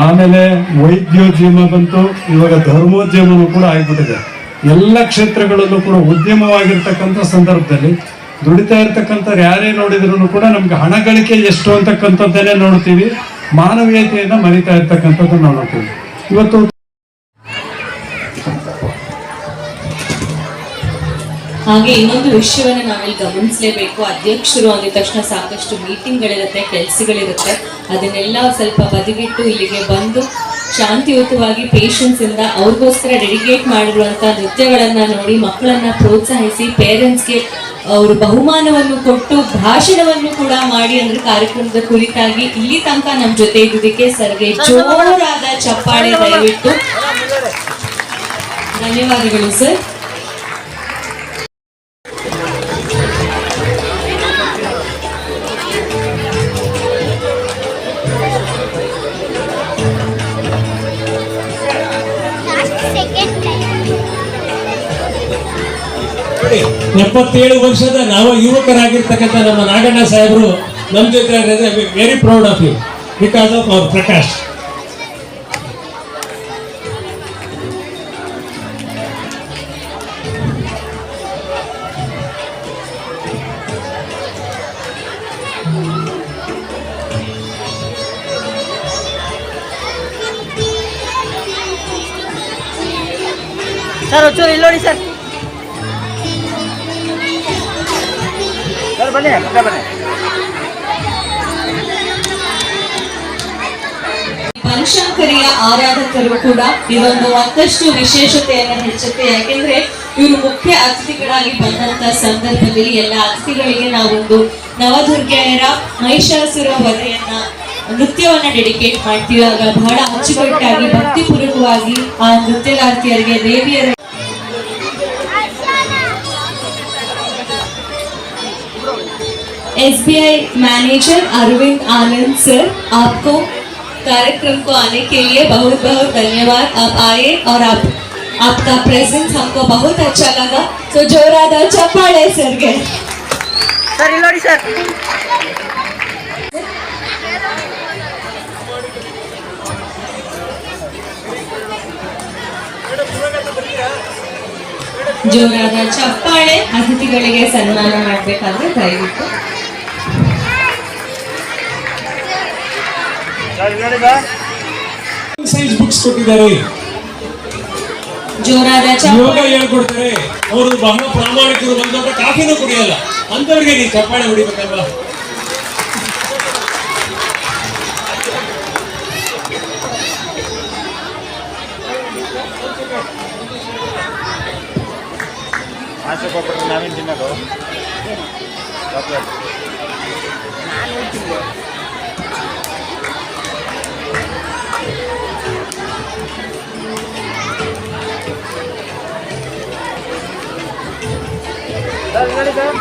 ಆಮೇಲೆ ವೈದ್ಯೋದ್ಯಮ ಬಂತು, ಇವಾಗ ಧರ್ಮೋದ್ಯಮನೂ ಕೂಡ ಆಗಿಬಿಟ್ಟಿದೆ. ಎಲ್ಲ ಕ್ಷೇತ್ರಗಳಲ್ಲೂ ಕೂಡ ಉದ್ಯಮವಾಗಿರ್ತಕ್ಕಂಥ ಸಂದರ್ಭದಲ್ಲಿ ದುಡಿತಾ ಇರ್ತಕ್ಕಂಥವ್ರು ಯಾರೇ ನೋಡಿದ್ರು ಕೂಡ ನಮ್ಗೆ ಹಣ ಗಳಿಕೆ ಎಷ್ಟು ಅಂತಕ್ಕಂಥದ್ದನ್ನೇ ನೋಡ್ತೀವಿ. ಮಾನವೀಯತೆಯನ್ನು ಮರಿತಾ ಇರ್ತಕ್ಕಂಥದ್ದು ನಾವು ನೋಡ್ತೀವಿ ಇವತ್ತು. ಹಾಗೆ ಇನ್ನೊಂದು ವಿಷಯವನ್ನು ನಾವಿಲ್ಲಿ ಗಮನಿಸಲೇಬೇಕು. ಅಧ್ಯಕ್ಷರು ಅಂದ ತಕ್ಷಣ ಸಾಕಷ್ಟು ಮೀಟಿಂಗ್ಗಳಿರುತ್ತೆ, ಕೆಲಸಗಳಿರುತ್ತೆ, ಅದನ್ನೆಲ್ಲ ಸ್ವಲ್ಪ ಬದಿಗಿಟ್ಟು ಇಲ್ಲಿಗೆ ಬಂದು ಶಾಂತಿಯುತವಾಗಿ ಪೇಷನ್ಸ್ ಇಂದ ಅವ್ರಿಗೋಸ್ಕರ ಡೆಡಿಕೇಟ್ ಮಾಡಿರುವಂತ ನೃತ್ಯಗಳನ್ನ ನೋಡಿ ಮಕ್ಕಳನ್ನ ಪ್ರೋತ್ಸಾಹಿಸಿ ಪೇರೆಂಟ್ಸ್ಗೆ ಅವರು ಬಹುಮಾನವನ್ನು ಕೊಟ್ಟು ಭಾಷಣವನ್ನು ಕೂಡ ಮಾಡಿ ಅಂದ್ರೆ ಕಾರ್ಯಕ್ರಮದ ಕುರಿತಾಗಿ ಇಲ್ಲಿ ತನಕ ನಮ್ಮ ಜೊತೆ ಇದ್ದುದಕ್ಕೆ ಸರ್ಗೆ ಜೋರಾದ ಚಪ್ಪಾಳೆ ದಯವಿಟ್ಟು. ಧನ್ಯವಾದಗಳು ಸರ್. ನೋಡಿ 77 ವರ್ಷದ ನವ ಯುವಕರಾಗಿರ್ತಕ್ಕಂಥ ನಮ್ಮ ನಾಗಣ್ಣ ಸಾಹೇಬರು ನಮ್ಮ ಜೊತೆ very proud of you because of our Prakash. Sir ಒಂಚೂರು ಇಲ್ಲಿ ನೋಡಿ ಸರ್. ಸರ್ ಬನ್ನಿ ಬನ್ನಿ. ಬನಶಂಕರಿಯ ಆರಾಧಕರು ಕೂಡ ಇದೊಂದು ಮತ್ತಷ್ಟು ವಿಶೇಷತೆಯನ್ನು ಹೆಚ್ಚುತ್ತೆ. ಯಾಕೆಂದ್ರೆ ಇವರು ಮುಖ್ಯ ಅತಿಥಿಗಳಾಗಿ ಬಂದಂತ ಸಂದರ್ಭದಲ್ಲಿ ಎಲ್ಲ ಅತಿಥಿಗಳಿಗೆ ನಾವೊಂದು ನವದುರ್ಗೆಯರ ಮಹಿಷಾಸುರ ವಧೆಯನ್ನ ನೃತ್ಯವನ್ನ ಡೆಡಿಕೇಟ್ ಮಾಡ್ತೀವಿ. ಆಗ ಬಹಳ ಅಚ್ಚುಕಟ್ಟಾಗಿ ಭಕ್ತಿಪೂರ್ವಕವಾಗಿ ಆ ನೃತ್ಯಗಾರ್ತಿಯರಿಗೆ ದೇವಿಯರ SBI मैनेजर अरविंद आनंद सर, आपको कार्यक्रम को आने के लिए बहुत बहुत धन्यवाद. आप आए और आपका प्रेजेंस हमको बहुत अच्छा लगा. तो जोरादा चप्पाಳೆ ಸರ್ಗೆ. ಸರ್ ಇಲ್ಲಿ ನೋಡಿ ಸರ್. ಜೋರಾದ ಚಪ್ಪಾಳೆ. ಅತಿಥಿಗಳಿಗೆ ಸನ್ಮಾನ ಮಾಡಬೇಕಾದ್ರೆ ದಯವಿಟ್ಟು. ಸೈನ್ಸ್ ಬುಕ್ಸ್ ಕೊಟ್ಟಿದ್ದಾರೆ, ಜೋರಾದ ಯೋಗ ಚಪ್ಪಾಳೆ. ಹೇಳ್ಕೊಡ್ತಾರೆ. ಅವರು ಬಹಳ ಪ್ರಾಮಾಣಿಕರು, ಬಂದವರ ಕಾಫಿನೂ ಕುಡಿಯಲ್ಲ ಅಂತವ್ರಿಗೆ ನೀವು ಚಪ್ಪಾಳೆ ಹೊಡಿಬೇಕಲ್ವಾ? ಆಸೆ ಕೊಟ್ಟರೆ ನಾವೇನು ತಿನ್ನೋದು? ಸರ್ ನೋಡಿ ಸರ್.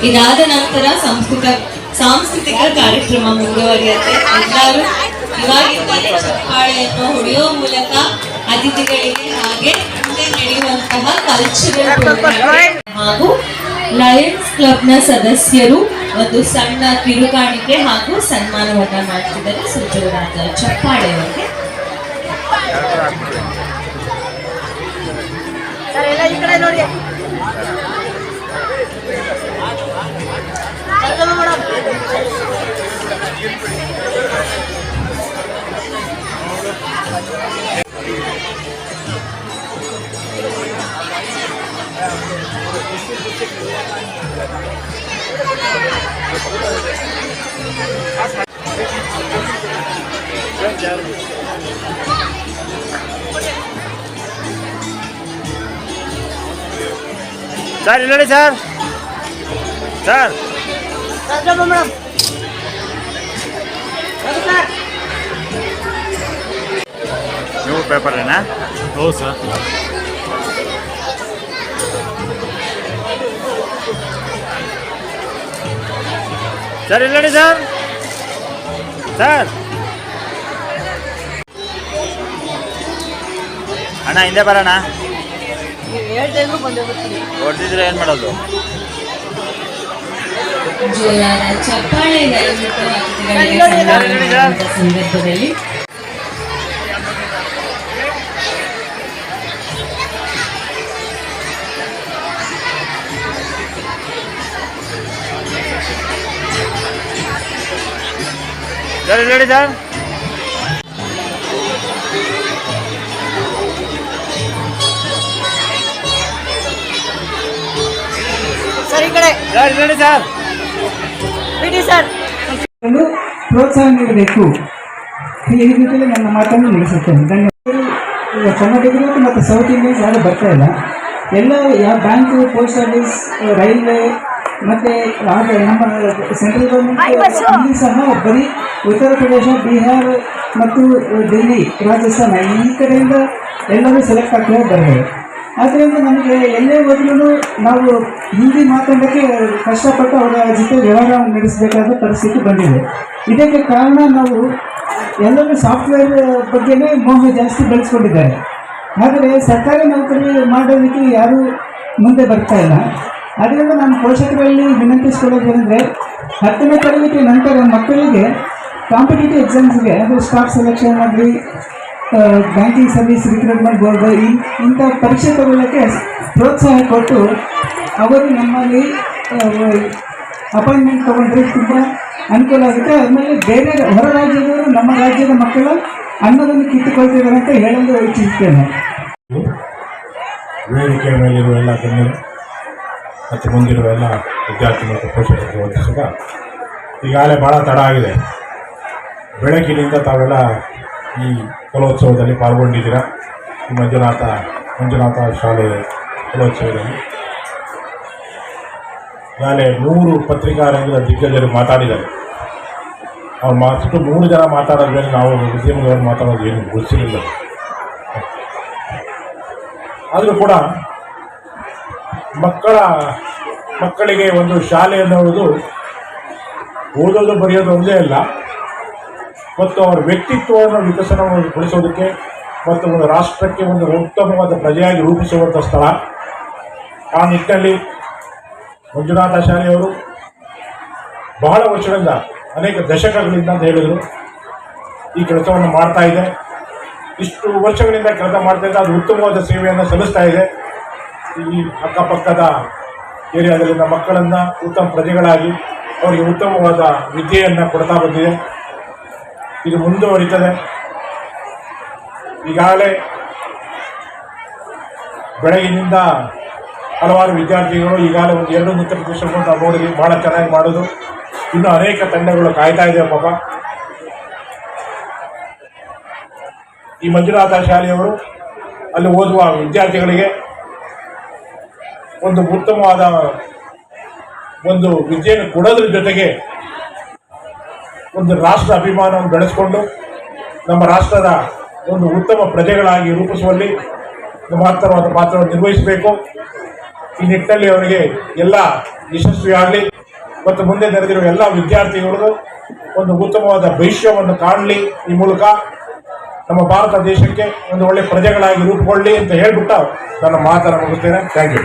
ಇದಾದ ನಂತರ ಸಾಂಸ್ಕೃತಿಕ ಕಾರ್ಯಕ್ರಮ ಮುಂದುವರಿಯುತ್ತೆ. ಎಲ್ಲರೂ ಇವಾಗಿಂದಲೇ ಚಪ್ಪಾಳೆಯನ್ನು ಹೊಡೆಯುವ ಮೂಲಕ ಅತಿಥಿಗಳಿಗೆ ಹಾಗೆ ಮುಂದೆ ನಡೆಯುವಂತಹ ಕಲ್ಚರಲ್ ಪ್ರೋಗ್ರಾಮ್ ಹಾಗೂ ಲಯನ್ಸ್ ಕ್ಲಬ್ನ ಸದಸ್ಯರು ಒಂದು ಸಣ್ಣ ಕಿರುಕಾಣಿಕೆ ಹಾಗೂ ಸನ್ಮಾನವನ್ನ ಮಾಡ್ತಿದ್ದಾರೆ. ಸುಜೋರಾದ ಚಪ್ಪಾಳೆಯವರಿಗೆ. ಸರ್ ಎಲ್ಲ ಈ ಕಡೆ ನೋಡಿ. ಸರ್ ಇಲ್ಲಿ ನೋಡಿ ಸರ್. ಸರ್ ಮೇಡಮ್ ನೀವು ಪೇಪರೇನಾ? ಹೌದು ಸರ್. ಸರ್ ಇಲ್ಲಿ ನೋಡಿ ಸರ್. ಸರ್ ಅಣ್ಣ ಹಿಂದೆ ಬರೋಣ. ಹೊಡೆದಿದ್ರೆ ಏನು ಮಾಡೋದು? ಜೋರಾದ ಚಪ್ಪಾಳೆ ದಯವಿಟ್ಟು ಅತಿಥಿಗಳಿಗೆ ಸನ್ಮಾನ ಮಾಡುವಂತ ಸಂದರ್ಭದಲ್ಲಿ. ಸರ್ ಇಲ್ಲಿ ನೋಡಿ ಸರ್. ಸರ್ ಈ ಕಡೆ ಸರ್ ಇಲ್ಲಿ ನೋಡಿ ಸರ್. ಬಿಡಿ ಸರ್. ಪ್ರೋತ್ಸಾಹ ನೀಡಬೇಕು. ಈ ರೀತಿಯಲ್ಲಿ ನನ್ನ ಮಾತನ್ನು ಮುಗಿಸುತ್ತೇನೆ. ಧನ್ಯವಾದ. ಕನ್ನಡಿಗರು ಮತ್ತು ಸೌತ್ ಇಂಡಿಯನ್ಸ್ ಯಾರು ಬರ್ತಾ ಇಲ್ಲ. ಎಲ್ಲ ಯಾವ ಬ್ಯಾಂಕು, ಪೋಸ್ಟ್ ಆಫೀಸ್, ರೈಲ್ವೆ ಮತ್ತು ನಮ್ಮ ಸೆಂಟ್ರಲ್ ಗೌರ್ಮೆಂಟ್ ಸಹ ಬರೀ ಉತ್ತರ ಪ್ರದೇಶ, ಬಿಹಾರ್ ಮತ್ತು ಡೆಲ್ಲಿ, ರಾಜಸ್ಥಾನ ಈ ಕಡೆಯಿಂದ ಎಲ್ಲರೂ ಸೆಲೆಕ್ಟ್ ಆಗ್ತಾ ಬರ್ತಾರೆ. ಆದ್ದರಿಂದ ನಮಗೆ ಎಲ್ಲೇ ಹೋದ್ರೂ ನಾವು ಹಿಂದಿ ಮಾತಾಡೋಕ್ಕೆ ಕಷ್ಟಪಟ್ಟು ಅವರ ಜೊತೆ ವ್ಯವಹಾರ ನಡೆಸಬೇಕಾದ ಪರಿಸ್ಥಿತಿ ಬಂದಿದೆ. ಇದಕ್ಕೆ ಕಾರಣ ನಾವು ಎಲ್ಲರೂ ಸಾಫ್ಟ್ವೇರ್ ಬಗ್ಗೆನೇ ಮೋಹ ಜಾಸ್ತಿ ಬೆಳೆಸ್ಕೊಂಡಿದ್ದಾರೆ. ಆದರೆ ಸರ್ಕಾರಿ ನೌಕರಿ ಮಾಡೋದಕ್ಕೆ ಯಾರೂ ಮುಂದೆ ಬರ್ತಾ ಇಲ್ಲ. ಅದರಿಂದ ನಾನು ಪೋಷಕರಲ್ಲಿ ವಿನಂತಿಸ್ಕೊಳ್ಳೋದೇನೆಂದರೆ 10ನೇ ತರಗತಿ ನಂತರ ಮಕ್ಕಳಿಗೆ ಕಾಂಪಿಟೇಟಿವ್ ಎಕ್ಸಾಮ್ಸ್ಗೆ ಅಂದರೆ ಸ್ಟಾಫ್ ಸೆಲೆಕ್ಷನ್ ಆಗಲಿ, ಬ್ಯಾಂಕಿಂಗ್ ಸರ್ವಿಸ್ ರಿಕ್ರೂಟ್ಮೆಂಟ್ ಬೋರ್ಡ್ ಇಂಥ ಪರೀಕ್ಷೆ ತಗೊಳ್ಳೋಕ್ಕೆ ಪ್ರೋತ್ಸಾಹ ಕೊಟ್ಟು ಅವರು ನಮ್ಮಲ್ಲಿ ಅಪಾಯಿಂಟ್ಮೆಂಟ್ ತೊಗೊಂಡ್ರೆ ತುಂಬ ಅನುಕೂಲ ಆಗುತ್ತೆ. ಆಮೇಲೆ ಬೇರೆ ಹೊರ ರಾಜ್ಯದವರು ನಮ್ಮ ರಾಜ್ಯದ ಮಕ್ಕಳ ಅನ್ನವನ್ನು ಕಿತ್ತುಕೊಳ್ತಿದ್ದಾರೆ ಅಂತ ಹೇಳಲು ಇಚ್ಛಿಸ್ತೇನೆ. ವೇದಿಕೆಯ ಮೇಲಿರುವ ಎಲ್ಲ ಗಣ್ಯರು ಮತ್ತು ಮುಂದಿರುವ ಎಲ್ಲ ವಿದ್ಯಾರ್ಥಿ ಮತ್ತು ಪೋಷಕರಿಗೆ ವಂದಿಸಿದ ಈಗಾಗಲೇ ಭಾಳ ತಡ ಆಗಿದೆ. ಬೆಳಗಿನಿಂದ ತಾವೆಲ್ಲ ಈ ಕುಲೋತ್ಸವದಲ್ಲಿ ಪಾಲ್ಗೊಂಡಿದ್ದೀರಾ. ಈ ಮಂಜುನಾಥ ಶಾಲೆ ಕುಲೋತ್ಸವದಲ್ಲಿ ಈಗಾಗಲೇ 3 ಪತ್ರಿಕಾ ರಂಗದ ದಿಗ್ಗಜರು ಮಾತಾಡಿದ್ದಾರೆ. ಅವ್ರು ಮಾತು 3 ಜನ ಮಾತಾಡೋದ ಮೇಲೆ ನಾವು ಉದ್ಯಮದವರು ಮಾತಾಡೋದು ಏನು ಗೊತ್ತಿರಲಿಲ್ಲ. ಆದರೂ ಕೂಡ ಮಕ್ಕಳಿಗೆ ಒಂದು ಶಾಲೆ ಅನ್ನೋದು ಓದೋದು ಬರೆಯೋದು ಒಂದೇ ಅಲ್ಲ, ಮತ್ತು ಅವರ ವ್ಯಕ್ತಿತ್ವವನ್ನು ವಿಕಸನಗೊಳಿಸೋದಕ್ಕೆ ಮತ್ತು ಒಂದು ರಾಷ್ಟ್ರಕ್ಕೆ ಒಂದು ಉತ್ತಮವಾದ ಪ್ರಜೆಯಾಗಿ ರೂಪಿಸುವಂಥ ಸ್ಥಳ. ಆ ನಿಟ್ಟಿನಲ್ಲಿ ಮಂಜುನಾಥ ಶಾಲೆಯವರು ಬಹಳ ವರ್ಷಗಳಿಂದ, ಅನೇಕ ದಶಕಗಳಿಂದ ಅಂತ ಹೇಳಿದರು, ಈ ಕೆಲಸವನ್ನು ಮಾಡ್ತಾ ಇದೆ. ಇಷ್ಟು ವರ್ಷಗಳಿಂದ ಕೆಲಸ ಮಾಡ್ತಾ ಇದ್ದ ಅದು ಉತ್ತಮವಾದ ಸೇವೆಯನ್ನು ಸಲ್ಲಿಸ್ತಾ ಇದೆ. ಈ ಅಕ್ಕಪಕ್ಕದ ಏರಿಯಾದಲ್ಲಿನ ಮಕ್ಕಳನ್ನು ಉತ್ತಮ ಪ್ರಜೆಗಳಾಗಿ ಅವರಿಗೆ ಉತ್ತಮವಾದ ವಿದ್ಯೆಯನ್ನು ಕೊಡ್ತಾ ಬಂದಿದೆ. ಇದು ಮುಂದುವರಿತದೆ. ಈಗಾಗಲೇ ಬೆಳಗಿನಿಂದ ಹಲವಾರು ವಿದ್ಯಾರ್ಥಿಗಳು ಈಗಾಗಲೇ ಒಂದು 2 ನೃತ್ಯ ಪ್ರದರ್ಶನವನ್ನು ನಾವು ನೋಡಿದ್ವಿ, ಭಾಳ ಚೆನ್ನಾಗಿ ಮಾಡೋದು. ಇನ್ನೂ ಅನೇಕ ತಂಡಗಳು ಕಾಯ್ತಾ ಇದೆ ಪಾಪ. ಈ ಮಂಜುನಾಥ ಶಾಲೆಯವರು ಅಲ್ಲಿ ಓದುವ ವಿದ್ಯಾರ್ಥಿಗಳಿಗೆ ಒಂದು ಉತ್ತಮವಾದ ಒಂದು ವಿದ್ಯೆಯನ್ನು ಕೊಡೋದ್ರ ಜೊತೆಗೆ ಒಂದು ರಾಷ್ಟ್ರ ಅಭಿಮಾನವನ್ನು ಬೆಳೆಸಿಕೊಂಡು ನಮ್ಮ ರಾಷ್ಟ್ರದ ಒಂದು ಉತ್ತಮ ಪ್ರಜೆಗಳಾಗಿ ರೂಪಿಸುವಲ್ಲಿ ಮಹತ್ತರವಾದ ಪಾತ್ರವನ್ನು ನಿರ್ವಹಿಸಬೇಕು. ಈ ನಿಟ್ಟಿನಲ್ಲಿ ಅವರಿಗೆ ಎಲ್ಲ ಯಶಸ್ವಿಯಾಗಲಿ ಮತ್ತು ಮುಂದೆ ನೆರೆದಿರುವ ಎಲ್ಲ ವಿದ್ಯಾರ್ಥಿಗಳಿಗೂ ಒಂದು ಉತ್ತಮವಾದ ಭವಿಷ್ಯವನ್ನು ಕಾಣಲಿ. ಈ ಮೂಲಕ ನಮ್ಮ ಭಾರತ ದೇಶಕ್ಕೆ ಒಂದು ಒಳ್ಳೆಯ ಪ್ರಜೆಗಳಾಗಿ ರೂಪುಗೊಳ್ಳಿ ಅಂತ ಹೇಳ್ಬಿಟ್ಟು ನನ್ನ ಮಾತನ್ನು ಮುಗಿಸ್ತೇನೆ. Thank you.